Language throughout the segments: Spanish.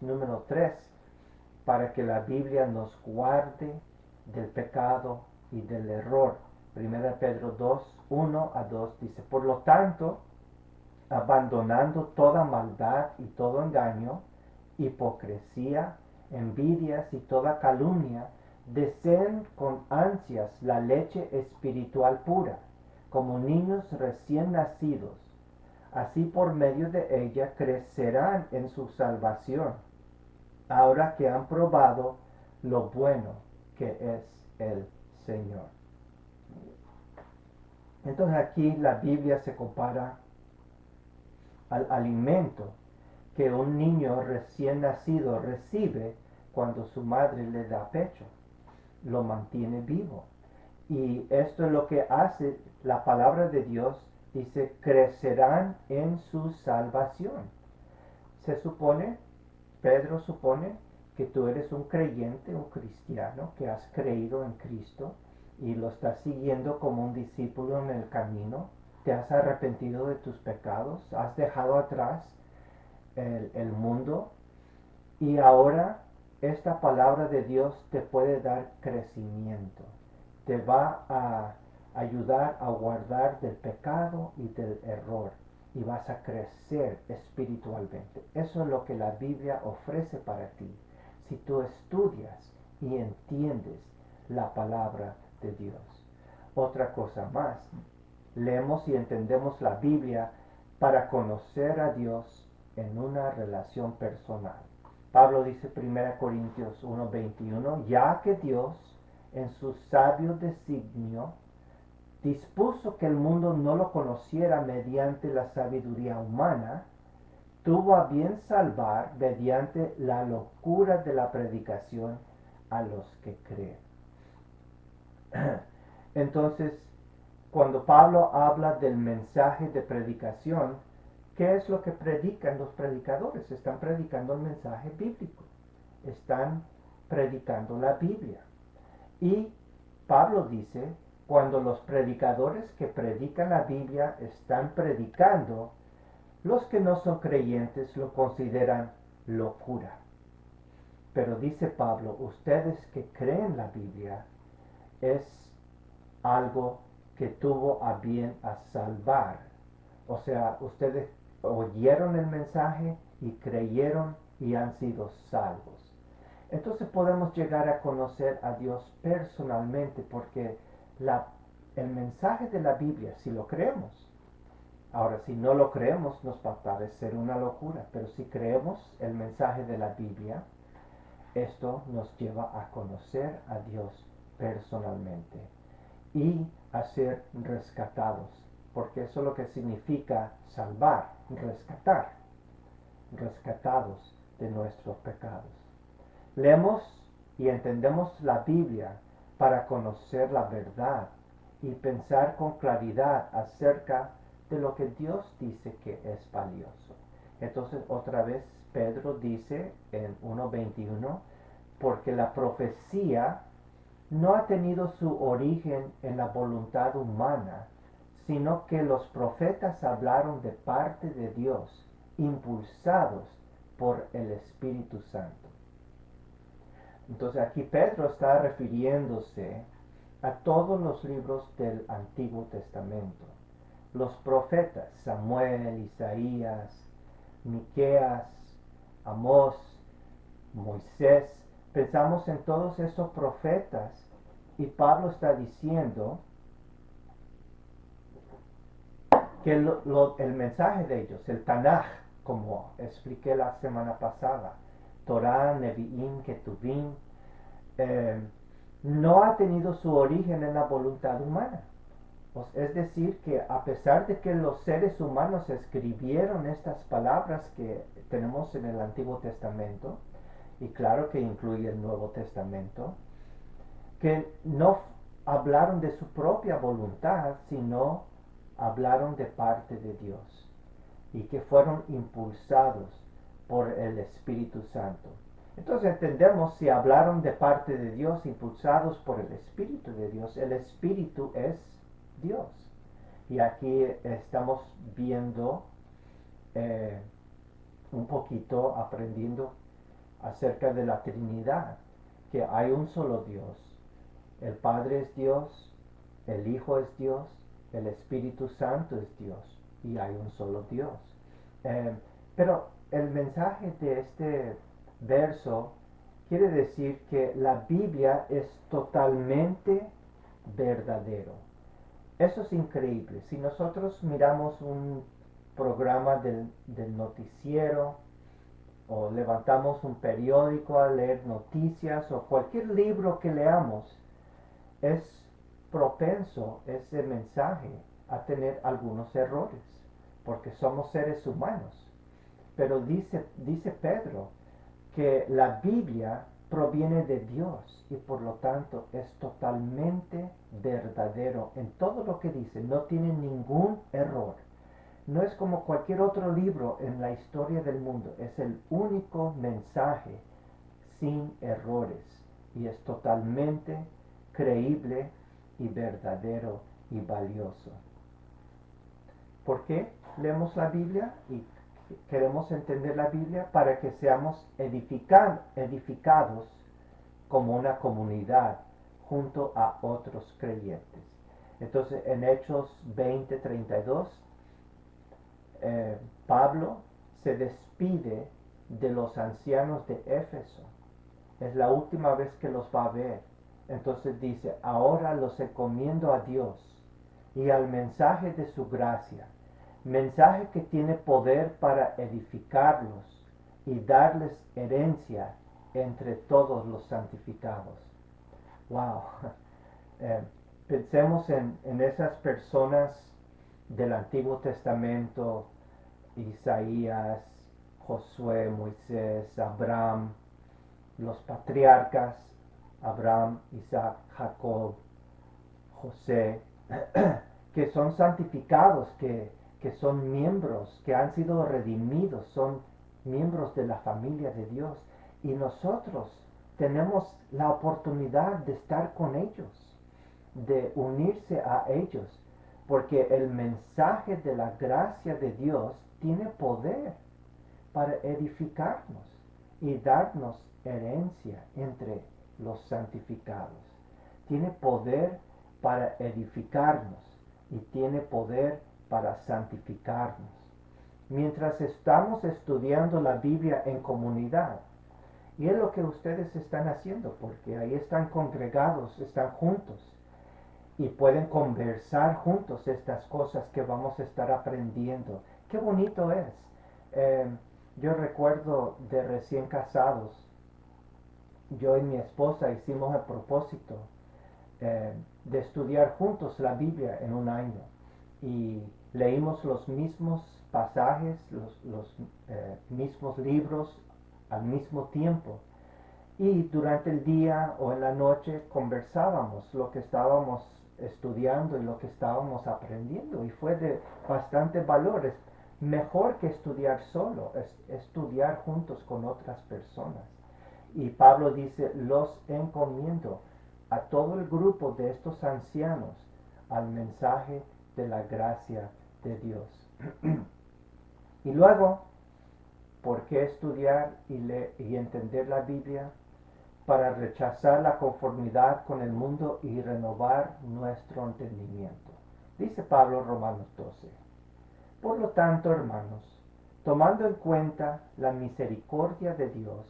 Número 3, para que la Biblia nos guarde del pecado y del error. 1 Pedro 2, 1 a 2 dice, por lo tanto, abandonando toda maldad y todo engaño, hipocresía, envidias y toda calumnia, deseen con ansias la leche espiritual pura, como niños recién nacidos. Así por medio de ella crecerán en su salvación, ahora que han probado lo bueno que es el Señor. Entonces aquí la Biblia se compara al alimento que un niño recién nacido recibe cuando su madre le da pecho. Lo mantiene vivo. Y esto es lo que hace la palabra de Dios. Dice, crecerán en su salvación. Se supone, Pedro supone, que tú eres un creyente, un cristiano, que has creído en Cristo y lo estás siguiendo como un discípulo en el camino. Te has arrepentido de tus pecados, has dejado atrás el mundo y ahora esta palabra de Dios te puede dar crecimiento, te va a ayudar a guardar del pecado y del error y vas a crecer espiritualmente. Eso es lo que la Biblia ofrece para ti. Si tú estudias y entiendes la palabra de Dios. Otra cosa más, leemos y entendemos la Biblia para conocer a Dios en una relación personal. Pablo dice 1 Corintios 1:21, ya que Dios en su sabio designio dispuso que el mundo no lo conociera mediante la sabiduría humana, tuvo a bien salvar mediante la locura de la predicación a los que creen. Entonces, cuando Pablo habla del mensaje de predicación, ¿qué es lo que predican los predicadores? Están predicando el mensaje bíblico. Están predicando la Biblia. Y Pablo dice, cuando los predicadores que predican la Biblia están predicando, los que no son creyentes lo consideran locura. Pero dice Pablo, ustedes que creen la Biblia, es algo que tuvo a bien a salvar. O sea, ustedes oyeron el mensaje y creyeron y han sido salvos. Entonces podemos llegar a conocer a Dios personalmente porque el mensaje de la Biblia, si lo creemos, ahora si no lo creemos nos va a parecer una locura, pero si creemos el mensaje de la Biblia, esto nos lleva a conocer a Dios personalmente y a ser rescatados, porque eso es lo que significa salvar, rescatar, rescatados de nuestros pecados. Leemos y entendemos la Biblia para conocer la verdad y pensar con claridad acerca de lo que Dios dice que es valioso. Entonces otra vez Pedro dice en 1:21, porque la profecía no ha tenido su origen en la voluntad humana, sino que los profetas hablaron de parte de Dios, impulsados por el Espíritu Santo. Entonces aquí Pedro está refiriéndose a todos los libros del Antiguo Testamento. Los profetas, Samuel, Isaías, Miqueas, Amós, Moisés, pensamos en todos esos profetas y Pablo está diciendo que el mensaje de ellos, el Tanaj, como expliqué la semana pasada, Torah, Nevi'im, Ketuvim, no ha tenido su origen en la voluntad humana. Es decir, que a pesar de que los seres humanos escribieron estas palabras que tenemos en el Antiguo Testamento, y claro que incluye el Nuevo Testamento, que no hablaron de su propia voluntad, sino hablaron de parte de Dios y que fueron impulsados por el Espíritu Santo. Entonces entendemos, si hablaron de parte de Dios, impulsados por el Espíritu de Dios, el Espíritu es Dios. Y aquí estamos viendo un poquito, aprendiendo acerca de la Trinidad, que hay un solo Dios. El Padre es Dios, el Hijo es Dios, el Espíritu Santo es Dios y hay un solo Dios. Eh, pero el mensaje de este verso quiere decir que la Biblia es totalmente verdadero. Eso es increíble. Si nosotros miramos un programa del noticiero o levantamos un periódico a leer noticias o cualquier libro que leamos, es propenso ese mensaje a tener algunos errores, porque somos seres humanos. Pero dice Pedro que la Biblia proviene de Dios y por lo tanto es totalmente verdadero en todo lo que dice, no tiene ningún error. No es como cualquier otro libro en la historia del mundo, es el único mensaje sin errores y es totalmente creíble y verdadero y valioso. ¿Por qué leemos la Biblia y queremos entender la Biblia? Para que seamos edificados como una comunidad junto a otros creyentes. Entonces en Hechos 20:32, Pablo se despide de los ancianos de Éfeso. Es la última vez que los va a ver. Entonces dice, ahora los encomiendo a Dios y al mensaje de su gracia, mensaje que tiene poder para edificarlos y darles herencia entre todos los santificados. Wow. Eh, Pensemos en esas personas del Antiguo Testamento, Isaías, Josué, Moisés, Abraham, los patriarcas, Abraham, Isaac, Jacob, José, que son santificados, que son miembros, que han sido redimidos, son miembros de la familia de Dios. Y nosotros tenemos la oportunidad de estar con ellos, de unirse a ellos, porque el mensaje de la gracia de Dios tiene poder para edificarnos y darnos herencia entre los santificados. Tiene poder para edificarnos y tiene poder para santificarnos. Mientras estamos estudiando la Biblia en comunidad, y es lo que ustedes están haciendo, porque ahí están congregados, están juntos y pueden conversar juntos estas cosas que vamos a estar aprendiendo. Qué bonito es. Eh, yo recuerdo de recién casados, yo y mi esposa hicimos el propósito de estudiar juntos la Biblia en un año y leímos los mismos pasajes, los mismos libros al mismo tiempo y durante el día o en la noche conversábamos lo que estábamos estudiando y lo que estábamos aprendiendo y fue de bastante valor. Es mejor que estudiar solo, es estudiar juntos con otras personas. Y Pablo dice, los encomiendo a todo el grupo de estos ancianos al mensaje de la gracia de Dios. Y luego, ¿por qué estudiar y entender la Biblia? Para rechazar la conformidad con el mundo y renovar nuestro entendimiento. Dice Pablo Romanos 12. Por lo tanto, hermanos, tomando en cuenta la misericordia de Dios,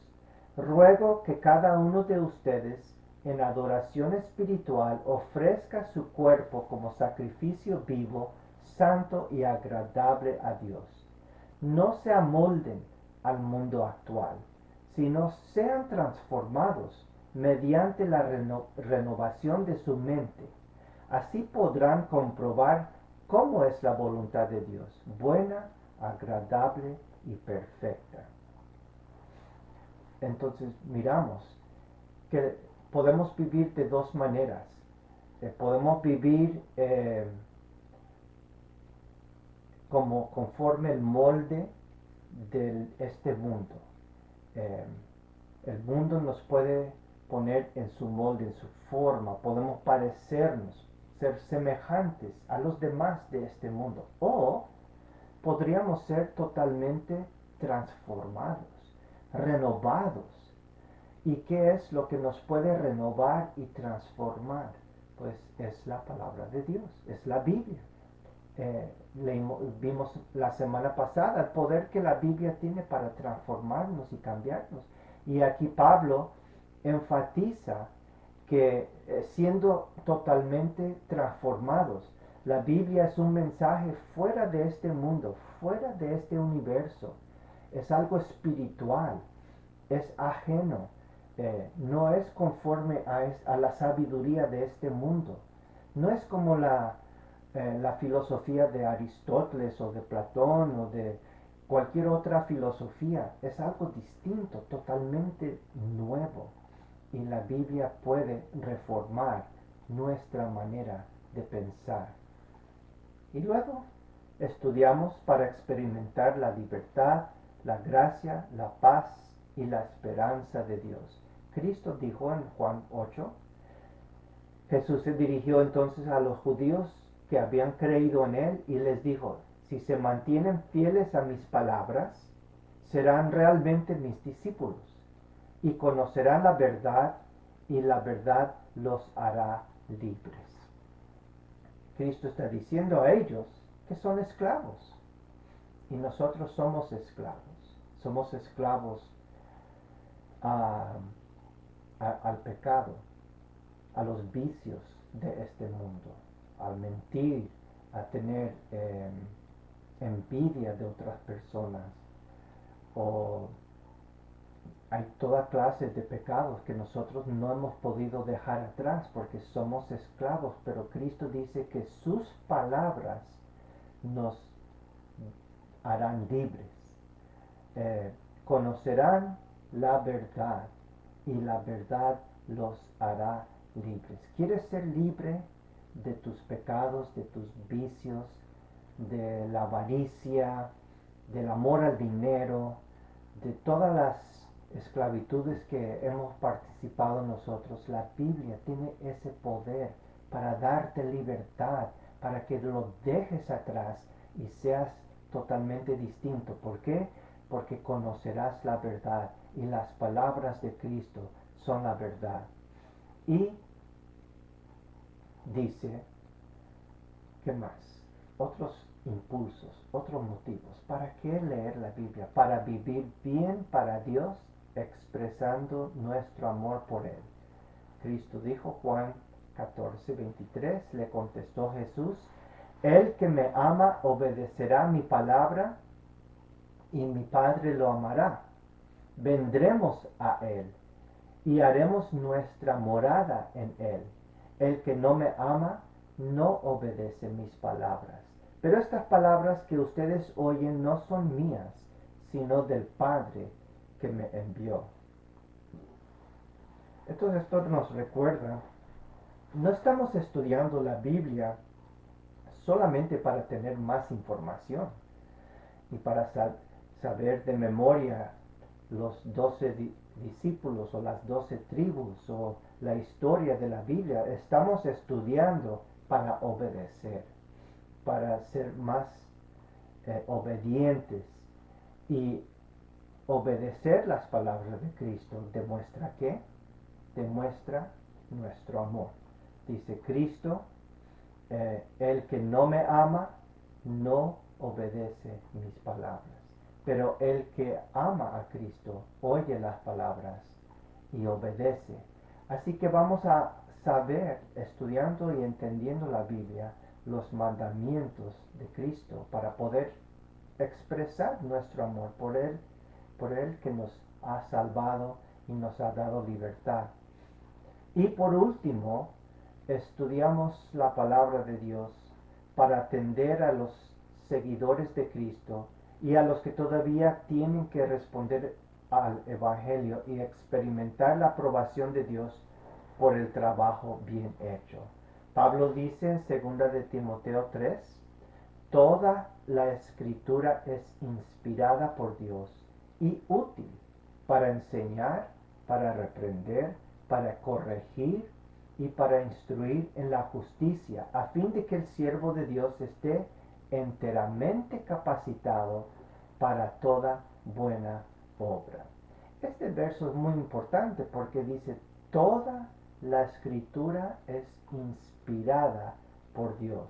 ruego que cada uno de ustedes en adoración espiritual ofrezca su cuerpo como sacrificio vivo, santo y agradable a Dios. No se amolden al mundo actual, sino sean transformados mediante la renovación de su mente. Así podrán comprobar cómo es la voluntad de Dios, buena, agradable y perfecta. Entonces miramos que podemos vivir de dos maneras. Podemos vivir como conforme el molde de este mundo. El mundo nos puede poner en su molde, en su forma, podemos parecernos, ser semejantes a los demás de este mundo, o podríamos ser totalmente transformados, renovados ¿Y qué es lo que nos puede renovar y transformar? Pues es la palabra de Dios, es la Biblia. Vimos la semana pasada el poder que la Biblia tiene para transformarnos y cambiarnos. Y aquí Pablo enfatiza que siendo totalmente transformados, la Biblia es un mensaje fuera de este mundo, fuera de este universo. Es algo espiritual, es ajeno, no es conforme a la sabiduría de este mundo. No es como la filosofía de Aristóteles o de Platón o de cualquier otra filosofía. Es algo distinto, totalmente nuevo. Y la Biblia puede reformar nuestra manera de pensar. Y luego estudiamos para experimentar la libertad, la gracia, la paz y la esperanza de Dios. Cristo dijo en Juan 8, Jesús se dirigió entonces a los judíos que habían creído en él y les dijo, si se mantienen fieles a mis palabras, serán realmente mis discípulos y conocerán la verdad y la verdad los hará libres. Cristo está diciendo a ellos que son esclavos y nosotros somos esclavos a, al pecado, a los vicios de este mundo, al mentir, a tener envidia de otras personas, o hay toda clase de pecados que nosotros no hemos podido dejar atrás porque somos esclavos, pero Cristo dice que sus palabras nos harán libres. Conocerán la verdad y la verdad los hará libres. ¿Quieres ser libre de tus pecados, de tus vicios, de la avaricia, del amor al dinero, de todas las esclavitudes que hemos participado nosotros? La Biblia tiene ese poder para darte libertad, para que lo dejes atrás y seas totalmente distinto. ¿Por qué? Porque conocerás la verdad y las palabras de Cristo son la verdad. Y dice, ¿qué más? Otros impulsos, otros motivos. ¿Para qué leer la Biblia? Para vivir bien para Dios, expresando nuestro amor por Él. Cristo dijo, Juan 14:23, le contestó Jesús, el que me ama obedecerá mi palabra y mi Padre lo amará. Vendremos a Él y haremos nuestra morada en Él. El que no me ama no obedece mis palabras. Pero estas palabras que ustedes oyen no son mías, sino del Padre que me envió. Entonces esto nos recuerda, no estamos estudiando la Biblia solamente para tener más información y para saber de memoria los 12 discípulos o las 12 tribus o la historia de la Biblia. Estamos estudiando para obedecer, para ser más obedientes, y obedecer las palabras de Cristo demuestra ¿qué? Demuestra nuestro amor. Dice Cristo, el que no me ama no obedece mis palabras. Pero el que ama a Cristo oye las palabras y obedece. Así que vamos a saber, estudiando y entendiendo la Biblia, los mandamientos de Cristo para poder expresar nuestro amor por Él que nos ha salvado y nos ha dado libertad. Y por último, estudiamos la palabra de Dios para atender a los seguidores de Cristo y a los que todavía tienen que responder al Evangelio y experimentar la aprobación de Dios por el trabajo bien hecho. Pablo dice en 2 de Timoteo 3, toda la escritura es inspirada por Dios y útil para enseñar, para reprender, para corregir y para instruir en la justicia, a fin de que el siervo de Dios esté enteramente capacitado para toda buena obra. Este verso es muy importante porque dice, toda la escritura es inspirada por Dios.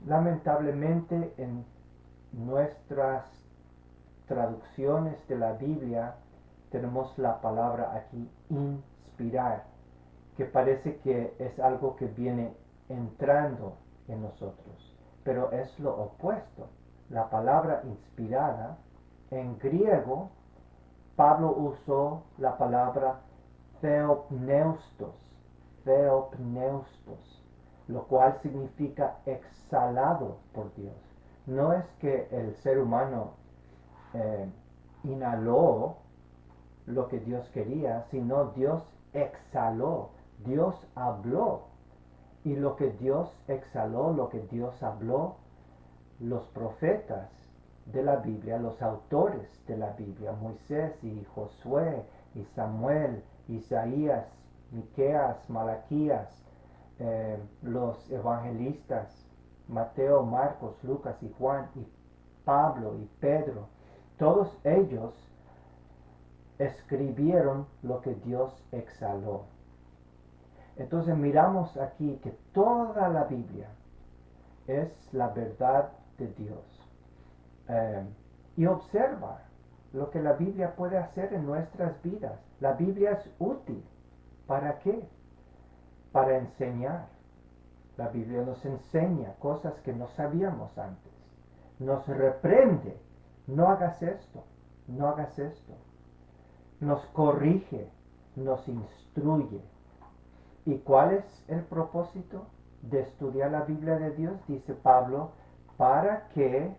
Lamentablemente en nuestras traducciones de la Biblia tenemos la palabra aquí inspirar, que parece que es algo que viene entrando en nosotros, pero es lo opuesto. La palabra inspirada en griego, Pablo usó la palabra theopneustos, theopneustos, lo cual significa exhalado por Dios. No es que el ser humano eh, inhaló lo que Dios quería, sino Dios exhaló, Dios habló. Y lo que Dios exhaló, lo que Dios habló, los profetas de la Biblia, los autores de la Biblia, Moisés y Josué y Samuel, Isaías, Miqueas, Malaquías, los evangelistas, Mateo, Marcos, Lucas y Juan, y Pablo y Pedro, todos ellos escribieron lo que Dios exhaló. Entonces miramos aquí que toda la Biblia es la verdad de Dios. Y observa lo que la Biblia puede hacer en nuestras vidas. La Biblia es útil. ¿Para qué? Para enseñar. La Biblia nos enseña cosas que no sabíamos antes. Nos reprende. No hagas esto. No hagas esto. Nos corrige. Nos instruye. ¿Y cuál es el propósito de estudiar la Biblia de Dios? Dice Pablo, para que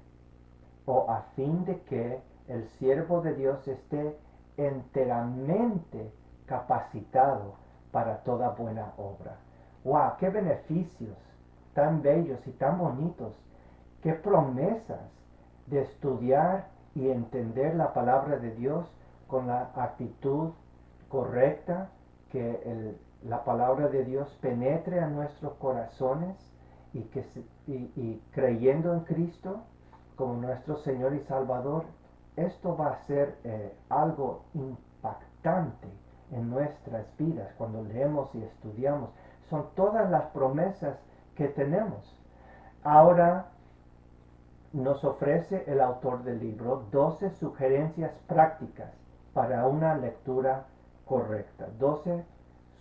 o a fin de que el siervo de Dios esté enteramente capacitado para toda buena obra. ¡Wow! ¡Qué beneficios tan bellos y tan bonitos! ¡Qué promesas de estudiar y entender la palabra de Dios con la actitud correcta, que la palabra de Dios penetre a nuestros corazones y, y creyendo en Cristo como nuestro Señor y Salvador, esto va a ser algo impactante en nuestras vidas cuando leemos y estudiamos. Son todas las promesas que tenemos. Ahora nos ofrece el autor del libro 12 sugerencias prácticas para una lectura correcta. 12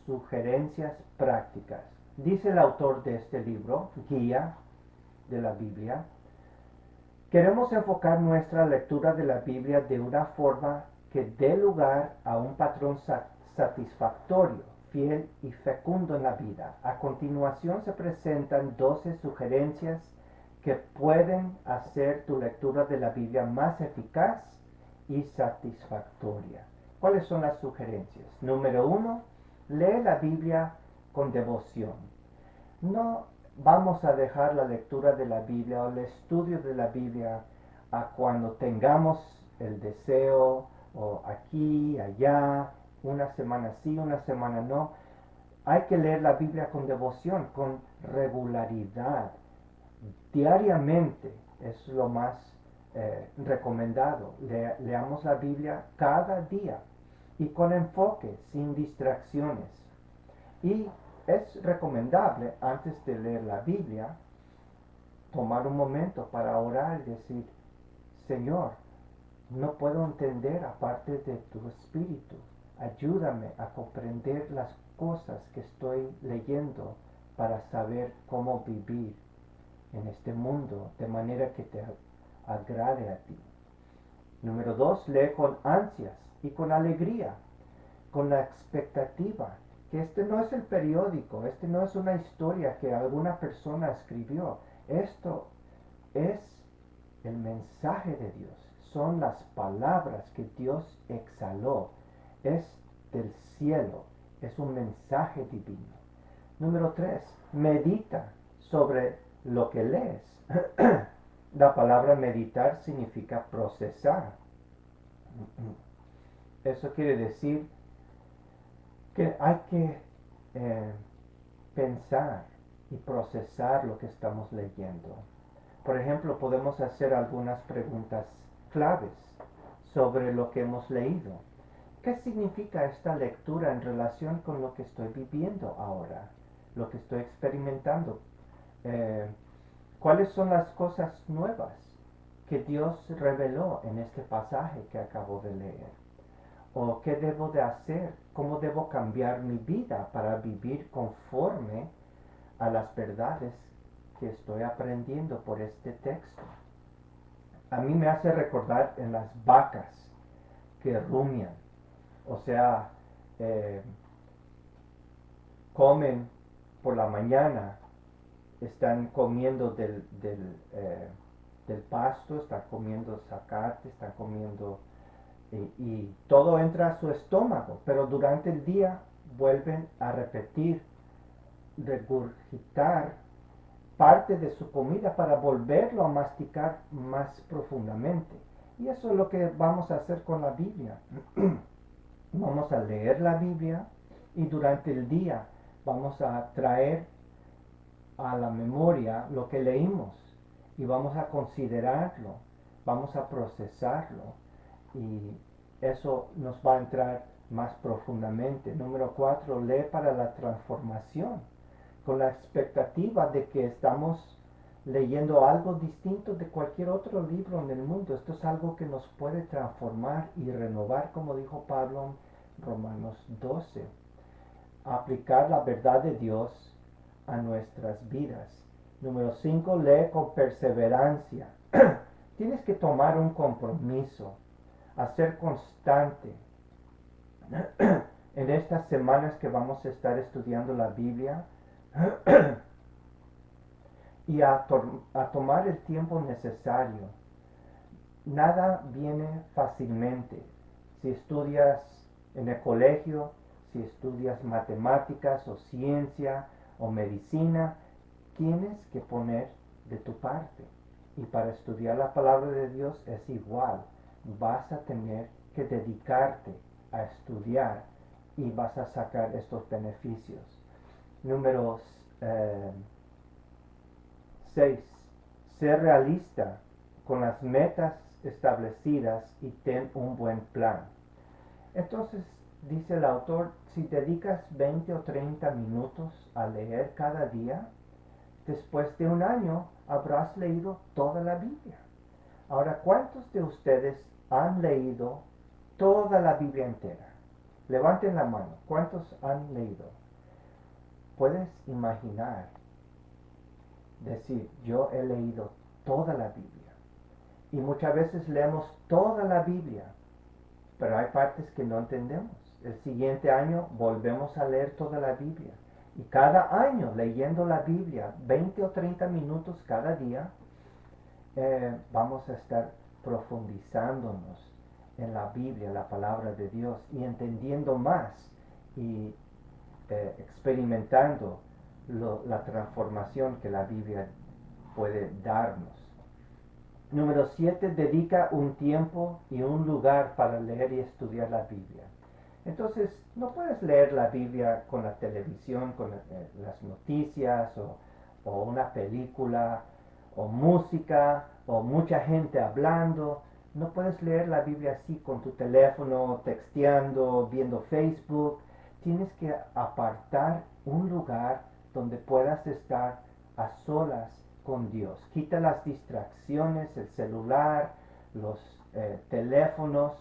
sugerencias prácticas. Dice el autor de este libro, guía de la Biblia, queremos enfocar nuestra lectura de la Biblia de una forma que dé lugar a un patrón satisfactorio, fiel y fecundo en la vida. A continuación se presentan 12 sugerencias que pueden hacer tu lectura de la Biblia más eficaz y satisfactoria. ¿Cuáles son las sugerencias? Número 1, lee la Biblia con devoción. No vamos a dejar la lectura de la Biblia o el estudio de la Biblia a cuando tengamos el deseo, o aquí, allá, una semana sí, una semana no. Hay que leer la Biblia con devoción, con regularidad. Diariamente es lo más recomendado. Leamos la Biblia cada día y con enfoque, sin distracciones. Y es recomendable, antes de leer la Biblia, tomar un momento para orar y decir, Señor, no puedo entender aparte de tu espíritu. Ayúdame a comprender las cosas que estoy leyendo para saber cómo vivir en este mundo de manera que te agrade a ti. Número 2, lee con ansias y con alegría, con la expectativa que este no es el periódico, este no es una historia que alguna persona escribió. Esto es el mensaje de Dios, son las palabras que Dios exhaló, es del cielo, es un mensaje divino. Número 3, medita sobre lo que lees. La palabra meditar significa procesar. Eso quiere decir que hay que pensar y procesar lo que estamos leyendo. Por ejemplo, podemos hacer algunas preguntas claves sobre lo que hemos leído. ¿Qué significa esta lectura en relación con lo que estoy viviendo ahora? Lo que estoy experimentando. ¿Cuáles son las cosas nuevas que Dios reveló en este pasaje que acabo de leer? ¿O qué debo de hacer? ¿Cómo debo cambiar mi vida para vivir conforme a las verdades que estoy aprendiendo por este texto? A mí me hace recordar en las vacas que rumian, o sea, eh, comen por la mañana, están comiendo del pasto, están comiendo zacate, están comiendo y todo entra a su estómago, pero durante el día vuelven a repetir, regurgitar parte de su comida para volverlo a masticar más profundamente. Y eso es lo que vamos a hacer con la Biblia. Vamos a leer la Biblia y durante el día vamos a traer a la memoria lo que leímos y vamos a considerarlo, vamos a procesarlo y eso nos va a entrar más profundamente. Número 4, lee para la transformación, con la expectativa de que estamos leyendo algo distinto de cualquier otro libro en el mundo. Esto es algo que nos puede transformar y renovar, como dijo Pablo en Romanos 12. Aplicar la verdad de Dios a nuestras vidas. Número 5, lee con perseverancia. Tienes que tomar un compromiso, a ser constante. En estas semanas que vamos a estar estudiando la Biblia y a tomar el tiempo necesario. Nada viene fácilmente. Si estudias en el colegio, si estudias matemáticas o ciencia o medicina, tienes que poner de tu parte. Y para estudiar la palabra de Dios es igual. Vas a tener que dedicarte a estudiar y vas a sacar estos beneficios. Número 6. Ser realista con las metas establecidas y ten un buen plan. Entonces, dice el autor, si dedicas 20 o 30 minutos a leer cada día, después de un año habrás leído toda la Biblia. Ahora, ¿cuántos de ustedes han leído toda la Biblia entera? Levanten la mano. ¿Cuántos han leído? Puedes imaginar, decir, yo he leído toda la Biblia. Y muchas veces leemos toda la Biblia, pero hay partes que no entendemos. El siguiente año volvemos a leer toda la Biblia. Y cada año leyendo la Biblia, 20 o 30 minutos cada día, vamos a estar profundizándonos en la Biblia, la palabra de Dios, y entendiendo más y experimentando la transformación que la Biblia puede darnos. Número 7, dedica un tiempo y un lugar para leer y estudiar la Biblia. Entonces, no puedes leer la Biblia con la televisión, con las noticias o una película o música o mucha gente hablando. No puedes leer la Biblia así con tu teléfono, texteando, viendo Facebook. Tienes que apartar un lugar donde puedas estar a solas con Dios. Quita las distracciones, el celular, los teléfonos,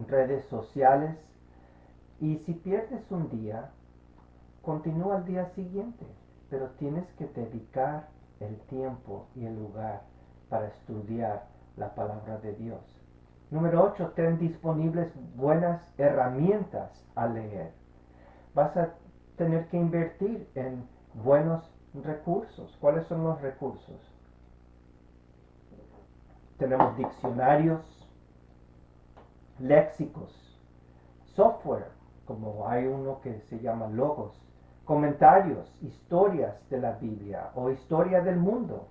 redes sociales. Y si pierdes un día, continúa al día siguiente, pero tienes que dedicar el tiempo y el lugar para estudiar la palabra de Dios. Número 8, ten disponibles buenas herramientas al leer. Vas a tener que invertir en buenos recursos. ¿Cuáles son los recursos? Tenemos diccionarios, léxicos, software, como hay uno que se llama Logos, comentarios, historias de la Biblia o historia del mundo.